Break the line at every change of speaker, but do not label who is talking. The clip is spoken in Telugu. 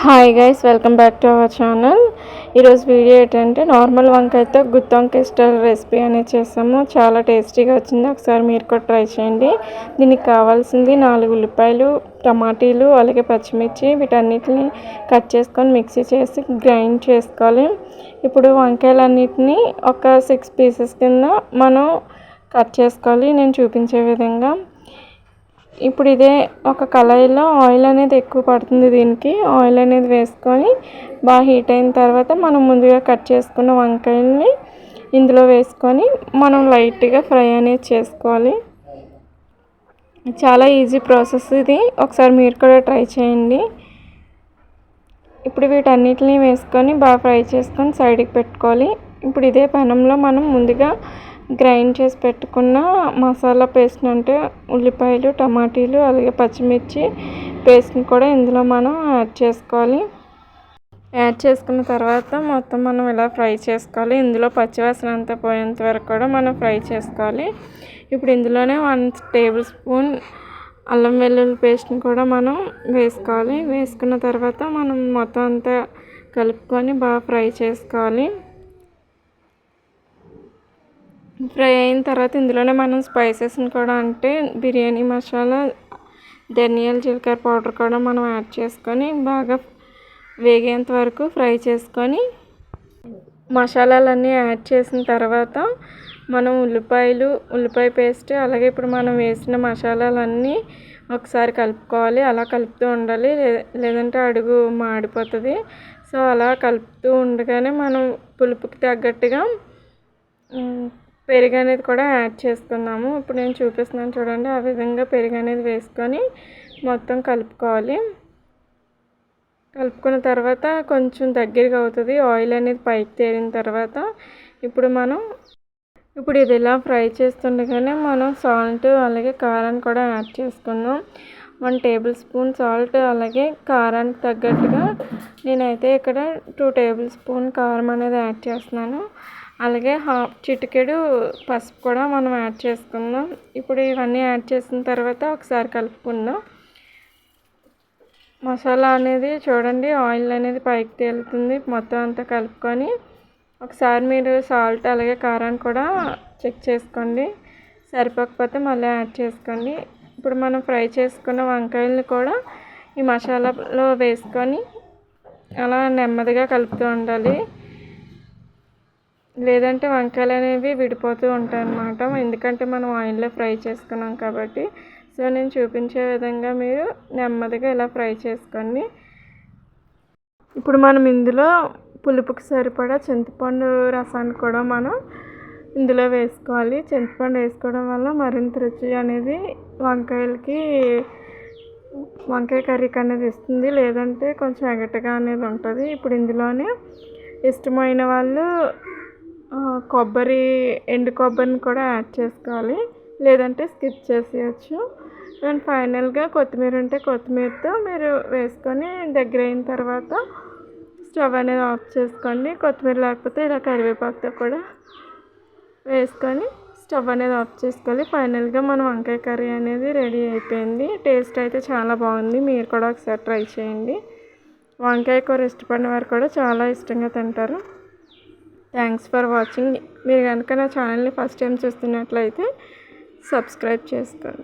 Hi guys, welcome back to our channel. ఈరోజు వీడియో ఏంటంటే నార్మల్ వంకాయతో గుత్తి వంకాయ స్టైల్ రెసిపీ అనేది చేసాము. చాలా టేస్టీగా వచ్చింది. ఒకసారి మీరు కూడా ట్రై చేయండి. దీనికి కావాల్సింది 4 ఉల్లిపాయలు, టమాటీలు, అలాగే పచ్చిమిర్చి, వీటన్నిటిని కట్ చేసుకొని మిక్సీ చేసి గ్రైండ్ చేసుకోవాలి. ఇప్పుడు వంకాయలన్నిటిని ఒక 6 పీసెస్ కింద మనం కట్ చేసుకోవాలి, నేను చూపించే విధంగా. ఇప్పుడు ఇదే ఒక కళాయిలో ఆయిల్ అనేది ఎక్కువ పడుతుంది. దీనికి ఆయిల్ అనేది వేసుకొని బాగా హీట్ అయిన తర్వాత మనం ముందుగా కట్ చేసుకున్న వంకాయల్ని ఇందులో వేసుకొని మనం లైట్గా ఫ్రై అనేది చేసుకోవాలి. చాలా ఈజీ ప్రాసెస్ ఇది, ఒకసారి మీరు కూడా ట్రై చేయండి. ఇప్పుడు వీటన్నిటిని వేసుకొని బాగా ఫ్రై చేసుకొని సైడ్కి పెట్టుకోవాలి. ఇప్పుడు ఇదే పెనంలో మనం ముందుగా గ్రైండ్ చేసి పెట్టుకున్న మసాలా పేస్ట్ అంటే ఉల్లిపాయలు, టమాటీలు, అలాగే పచ్చిమిర్చి పేస్ట్ని కూడా ఇందులో మనం యాడ్ చేసుకోవాలి. యాడ్ చేసుకున్న తర్వాత మొత్తం మనం ఇలా ఫ్రై చేసుకోవాలి. ఇందులో పచ్చివాసన అంతా పోయేంత వరకు కూడా మనం ఫ్రై చేసుకోవాలి. ఇప్పుడు ఇందులోనే 1 టేబుల్ స్పూన్ అల్లం వెల్లుల్లి పేస్ట్ని కూడా మనం వేసుకోవాలి. వేసుకున్న తర్వాత మనం మొత్తం అంతా కలుపుకొని బాగా ఫ్రై చేసుకోవాలి. ఫ్రై అయిన తర్వాత ఇందులోనే మనం స్పైసెస్ని కూడా అంటే బిర్యానీ మసాలా, ధనియాల, జీలకర్ర పౌడర్ కూడా మనం యాడ్ చేసుకొని బాగా వేగేంత వరకు ఫ్రై చేసుకొని మసాలాలన్నీ యాడ్ చేసిన తర్వాత మనం ఉల్లిపాయ పేస్ట్, అలాగే ఇప్పుడు మనం వేసిన మసాలాలన్నీ ఒకసారి కలుపుకోవాలి. అలా కలుపుతూ ఉండాలి, లేదంటే అడుగు మాడిపోతుంది. సో అలా కలుపుతూ ఉండగానే మనం పులుపుకి తగ్గట్టుగా పెరుగు అనేది కూడా యాడ్ చేసుకున్నాము. ఇప్పుడు నేను చూపిస్తున్నాను చూడండి, ఆ విధంగా పెరుగు అనేది వేసుకొని మొత్తం కలుపుకోవాలి. కలుపుకున్న తర్వాత కొంచెం దగ్గరగా అవుతుంది, ఆయిల్ అనేది పైకి తేలిన తర్వాత ఇప్పుడు ఇది ఇలా ఫ్రై చేస్తుండగానే మనం సాల్ట్ అలాగే కారాన్ని కూడా యాడ్ చేసుకుందాం. 1 టేబుల్ స్పూన్ సాల్ట్, అలాగే కారానికి తగ్గట్టుగా నేనైతే ఇక్కడ 2 టేబుల్ స్పూన్ కారం అనేది యాడ్ చేస్తున్నాను. అలాగే చిటికెడు పసుపు కూడా మనం యాడ్ చేసుకుందాం. ఇప్పుడు ఇవన్నీ యాడ్ చేసిన తర్వాత ఒకసారి కలుపుకుందాం. మసాలా అనేది చూడండి, ఆయిల్ అనేది పైకి తేలుతుంది. మొత్తం అంతా కలుపుకొని ఒకసారి మీరు సాల్ట్ అలాగే కారాన్ని కూడా చెక్ చేసుకోండి. సరిపోకపోతే మళ్ళీ యాడ్ చేసుకోండి. ఇప్పుడు మనం ఫ్రై చేసుకున్న వంకాయలను కూడా ఈ మసాలాలో వేసుకొని అలా నెమ్మదిగా కలుపుతూ ఉండాలి, లేదంటే వంకాయలు అనేవి విడిపోతూ ఉంటాయి అన్నమాట. ఎందుకంటే మనం ఆయిల్లో ఫ్రై చేసుకున్నాం కాబట్టి. సో నేను చూపించే విధంగా మీరు నెమ్మదిగా ఇలా ఫ్రై చేసుకోండి. ఇప్పుడు మనం ఇందులో పులుపుకి సరిపడా చింతపండు రసాన్ని కూడా మనం ఇందులో వేసుకోవాలి. చింతపండు వేసుకోవడం వల్ల మరింత రుచి అనేది వంకాయ కర్రీకి అనేది ఇస్తుంది, లేదంటే కొంచెం ఎగటగా అనేది ఉంటుంది. ఇప్పుడు ఇందులోనే ఇష్టమైన వాళ్ళు ఎండు కొబ్బరిని కూడా యాడ్ చేసుకోవాలి, లేదంటే స్కిప్ చేసేయచ్చు. అండ్ ఫైనల్గా కొత్తిమీర ఉంటే కొత్తిమీరతో మీరు వేసుకొని దగ్గర అయిన తర్వాత స్టవ్ అనేది ఆఫ్ చేసుకోండి. కొత్తిమీర లేకపోతే ఇలా కరివేపాకుతో కూడా వేసుకొని స్టవ్ అనేది ఆఫ్ చేసుకోవాలి. ఫైనల్గా మన వంకాయ కర్రీ అనేది రెడీ అయిపోయింది. టేస్ట్ అయితే చాలా బాగుంది, మీరు కూడా ఒకసారి ట్రై చేయండి. వంకాయ కూర ఇష్టపడిన వారు కూడా చాలా ఇష్టంగా తింటారు. Thanks for watching. మీరు కనుక నా ఛానల్ని ఫస్ట్ టైం చూస్తున్నట్లయితే సబ్స్క్రైబ్ చేసుకోండి.